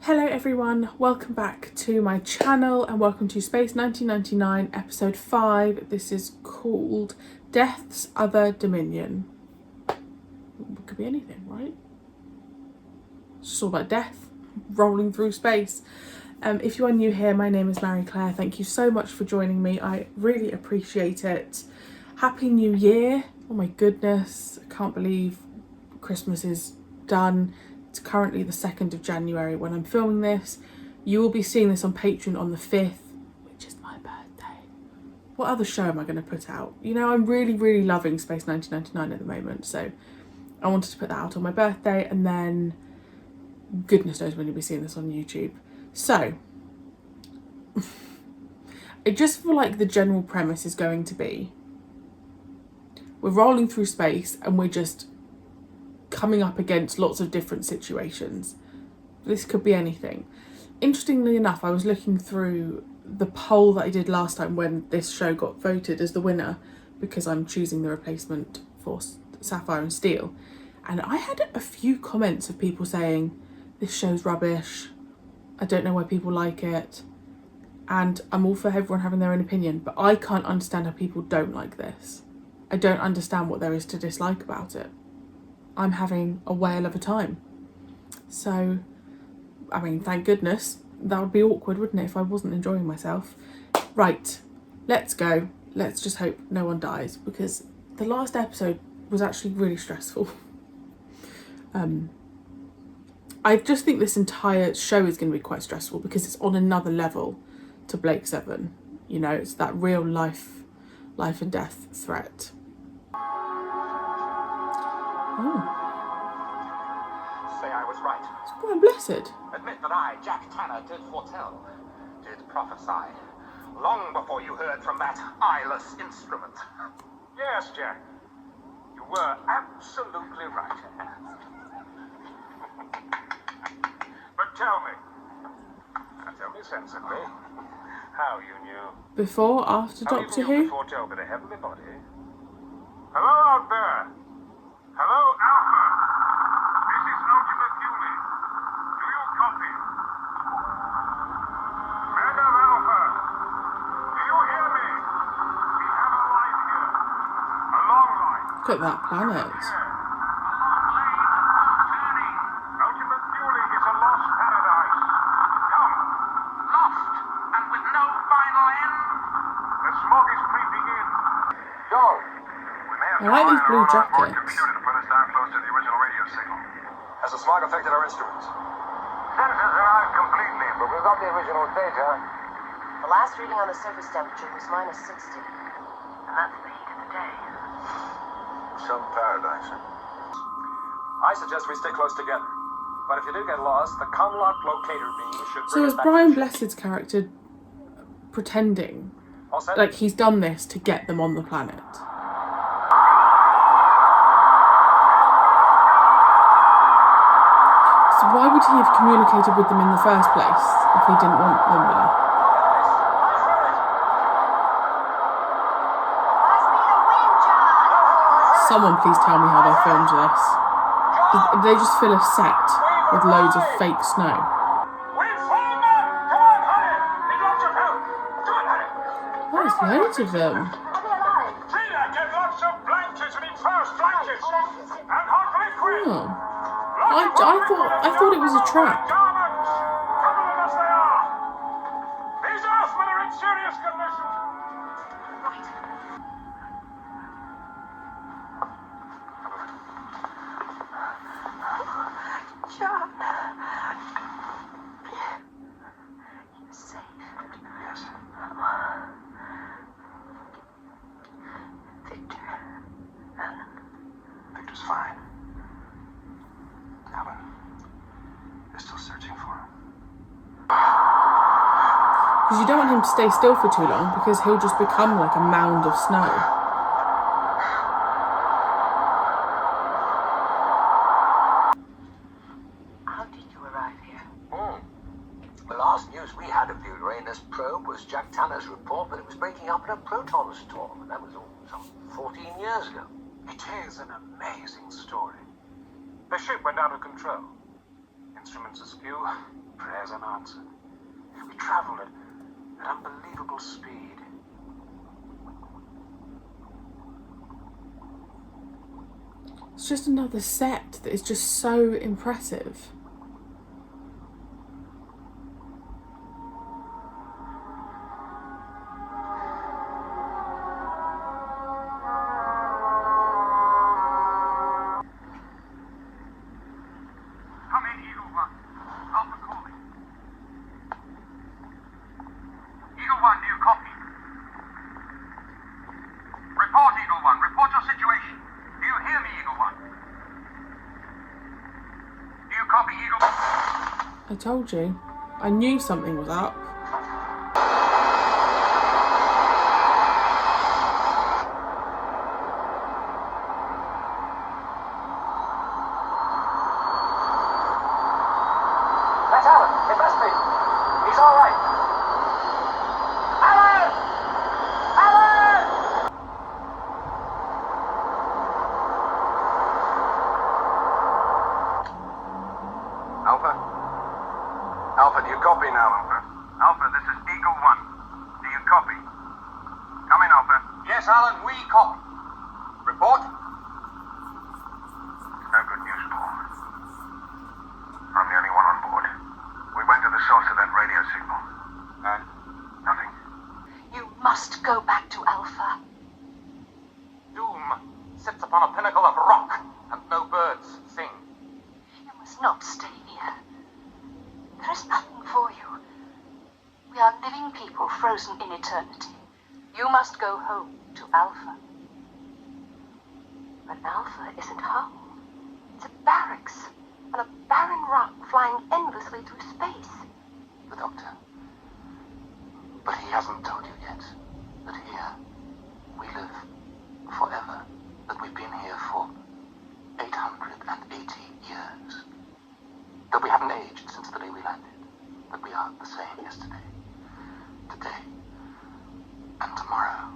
Hello everyone, welcome back to my channel and welcome to Space 1999 episode 5. This is called Death's Other Dominion. It could be anything, right? It's just all about death, rolling through space. If you are new here, my name is Marie-Clare. Thank you so much for joining me. I really appreciate it. Happy New Year. Oh my goodness, I can't believe Christmas is done. It's currently the 2nd of January when I'm filming this. You will be seeing this on Patreon on the 5th, which is my birthday. What other show am I going to put out? You know, I'm really loving Space 1999 at the moment, so I wanted to put that out on my birthday, and then goodness knows when you'll be seeing this on YouTube. So, I just feel like the general premise is going to be we're rolling through space and we're just coming up against lots of different situations. This could be anything. Interestingly enough, I was looking through the poll that I did last time when this show got voted as the winner, because I'm choosing the replacement for Sapphire and Steel, and I had a few comments of people saying this show's rubbish, I don't know why people like it, and I'm all for everyone having their own opinion, but I can't understand how people don't like this. I don't understand what there is to dislike about it. I'm having a whale of a time. So, I mean, thank goodness. That would be awkward, wouldn't it, if I wasn't enjoying myself? Right, let's go. Let's just hope no one dies, because the last episode was actually really stressful. I just think this entire show is going to be quite stressful because it's on another level to Blake 7. You know, it's that real life and death threat. Oh. Say I was right. It's quite blessed. Admit that I, Jack Tanner, did foretell, did prophesy, long before you heard from that eyeless instrument. Yes, Jack. You were absolutely right. But tell me sensibly, how you knew. Before, after Doctor Who? Foretell to the heavenly body. Hello out there. Hello, Alpha. This is Ultimate Fueling. Do you copy? Madam Alpha, do you hear me? We have a light here. A long light. Look at that planet. Ultimate Fueling is a lost paradise. Come. Lost and with no final end. The smog is creeping in. Dog. I like these blue jackets. Has the smog affected our instruments? Sensors are out completely, but we've got the original data. The last reading on the surface temperature was -60. And that's the heat of the day. Some paradise. I suggest we stay close together. But if you do get lost, the Comlock locator beam should So bring is us back. Brian Blessed's character pretending All set? like he's done this to get them on the planet? So why would he have communicated with them in the first place if he didn't want them there? Someone please tell me how they filmed this. Did they just fill a set with loads of fake snow? Oh, there's loads of them. Oh. I thought it was a trap. These Earthmen are in serious condition. John. You're safe. Yes. Victor. Alan. Victor's fine. Alan, they're still searching for him. Because you don't want him to stay still for too long, because he'll just become like a mound of snow. How did you arrive here? The last news we had of the Uranus probe was Jack Tanner's report that it was breaking up in a proton storm, and that was some 14 years ago. It is an amazing story. The ship went out of control. Instruments askew, prayers unanswered. We traveled at unbelievable speed. It's just another set that is just so impressive. Come in, Eagle One. Alpha calling. Eagle One, do you copy? Report, Eagle One. Report your situation. Do you hear me, Eagle One? Do you copy, Eagle One? I told you. I knew something was up. That's Alan. It must be. He's all right. Alan! Alan! Alpha? Alpha, do you copy now, Alpha? Alpha, this is Eagle One. Do you copy? Come in, Alpha. Yes, Alan, we copy. Report? No good news, Paul. I'm the only one on board. We went to the source of that radio signal. And? Nothing. You must go back to Alpha. Doom sits upon a pinnacle of rock, and no birds sing. You must not stay here. There is nothing for you. We are living people frozen in eternity. You must go home to Alpha. But Alpha isn't home. It's a barracks on a barren rock flying endlessly through space. The doctor. But he hasn't told you yet that here we live forever. That we've been here for 880 years. That we haven't aged since the day we landed. That we are the same yesterday, today, and tomorrow.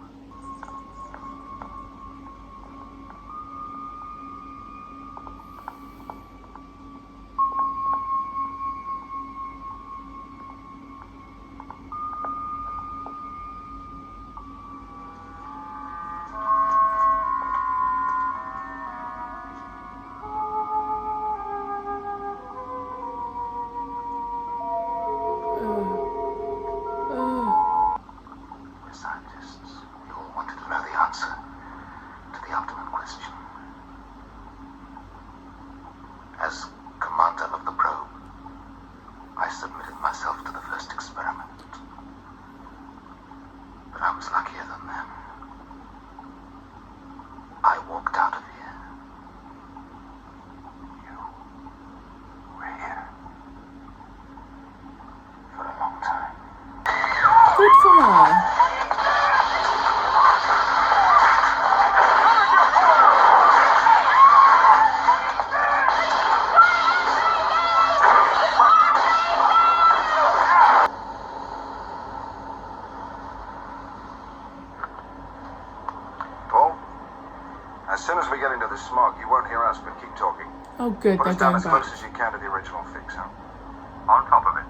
We're scientists. We all wanted to know the answer to the ultimate question. As commander of the probe, I submitted myself to the first experiment. But I was luckier than them. I walked out of here. You were here for a long time. Good for her. Paul, as soon as we get into the smog, you won't hear us, but keep talking. Oh, good, Put they're us down going as back. close as you can to the original fix, huh? On top of it.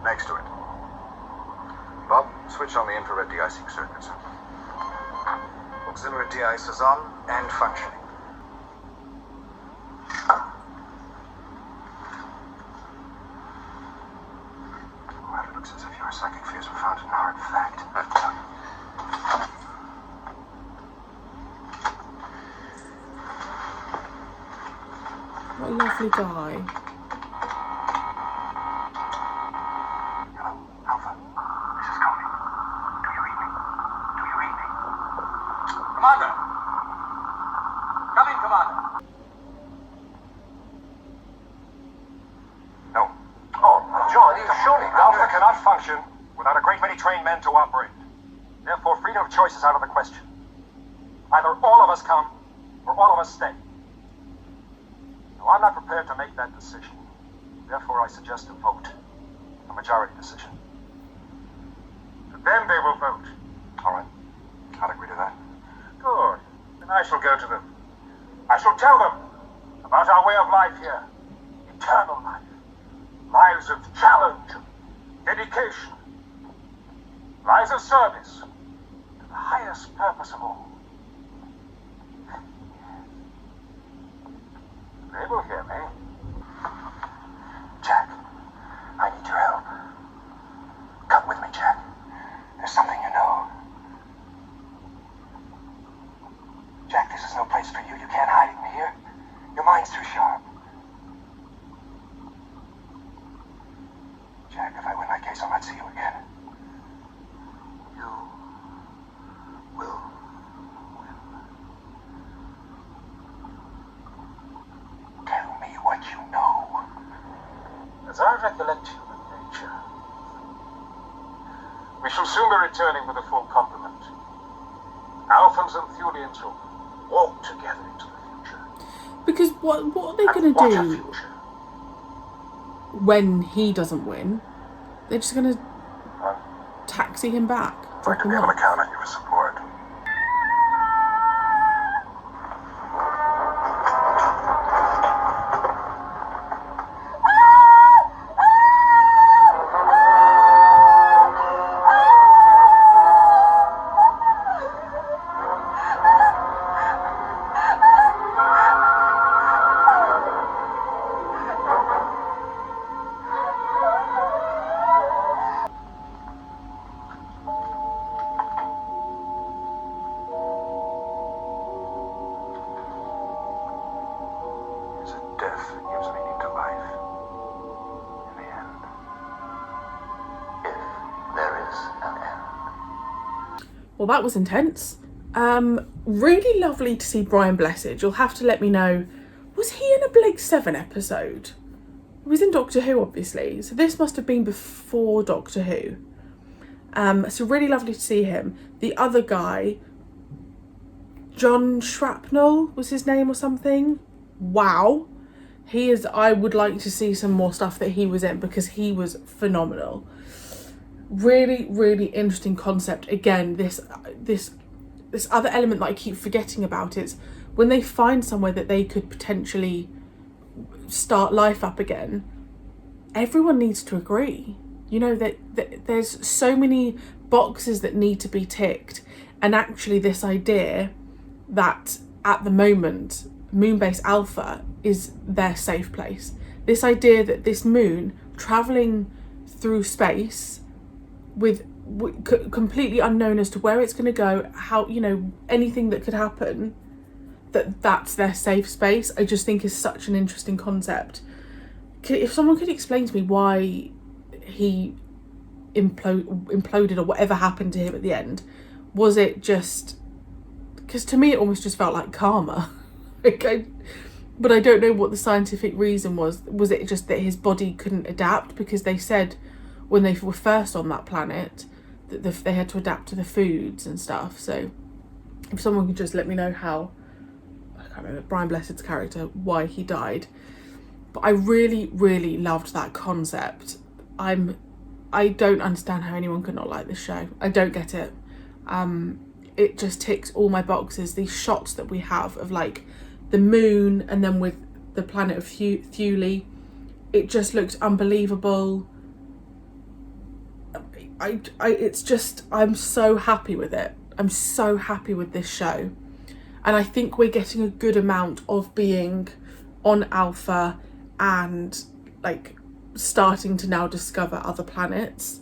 Next to it. Bob, switch on the infrared de-icing circuits. Auxiliary de-ice is on and functioning. Well, it looks as if your psychic fears were found in hard fact. What a lovely guy. Hello, Alpha. This is Connie. Do you read me? Do you read me? Commander! Come in, Commander. No. Oh, John, you surely... Alpha cannot function without a great many trained men to operate. Therefore, freedom of choice is out of the question. Either all of us come, or all of us stay. Now, I'm not prepared to make that decision. Therefore, I suggest a vote. A majority decision. Then they will vote. All right. I'll agree to that. Good. Then I shall go to them. I shall tell them about our way of life here. Eternal life. to service, to the highest purpose of all. They will hear me. Jack, I need your help. Come with me, Jack. There's something you know. Jack, this is no place for you. You can't hide in here. Your mind's too sharp. Jack, if I win my case, I'll not see you again. You will win. Tell me what you know. As I recollect human nature, we shall soon be returning with a full complement. Alphans and Thulians will walk together into the future. Because what are they going to What a do future. when he doesn't win? They're just going to taxi him back. I'd like Drop to him be able to off. count on your support. Is it death that gives meaning to life? In the end. If there is an end. Well, that was intense. Really lovely to see Brian Blessed. You'll have to let me know. Was he in a Blake 7 episode? He was in Doctor Who, obviously. So this must have been before Doctor Who. So really lovely to see him. The other guy, John Shrapnel was his name or something. Wow. He is, I would like to see some more stuff that he was in because he was phenomenal. Really, really interesting concept. Again, this other element that I keep forgetting about is when they find somewhere that they could potentially start life up again, everyone needs to agree. You know, that there's so many boxes that need to be ticked, and actually this idea that at the moment Moonbase Alpha is their safe place. This idea that this moon traveling through space with completely unknown as to where it's going to go, how, you know, anything that could happen, that's their safe space, I just think is such an interesting concept. If someone could explain to me why he imploded or whatever happened to him at the end, was it just, because to me it almost just felt like karma. But I don't know what the scientific reason was. Was it just that his body couldn't adapt? Because they said when they were first on that planet that they had to adapt to the foods and stuff. So if someone could just let me know how, I can't remember Brian Blessed's character, why he died. But I really, really loved that concept. I don't understand how anyone could not like this show. I don't get it. It just ticks all my boxes. These shots that we have of like the moon and then with the planet of Thule, it just looked unbelievable. It's just, I'm so happy with it. I'm so happy with this show. And I think we're getting a good amount of being on Alpha and like starting to now discover other planets.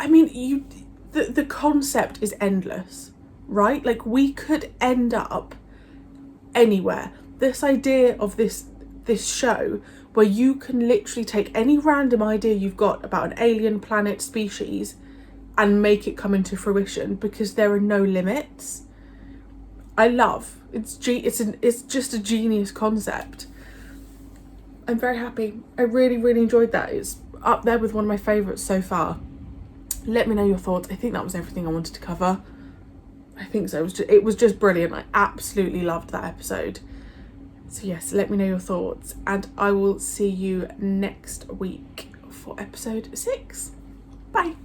I mean, the concept is endless, right? Like we could end up anywhere. This idea of this show where you can literally take any random idea you've got about an alien planet species and make it come into fruition because there are no limits. I love it's just a genius concept. I'm very happy. I really, really enjoyed that. It's up there with one of my favourites so far. Let me know your thoughts. I think that was everything I wanted to cover. I think so. It was just brilliant. I absolutely loved that episode. So yes, let me know your thoughts, and I will see you next week for episode 6. Bye.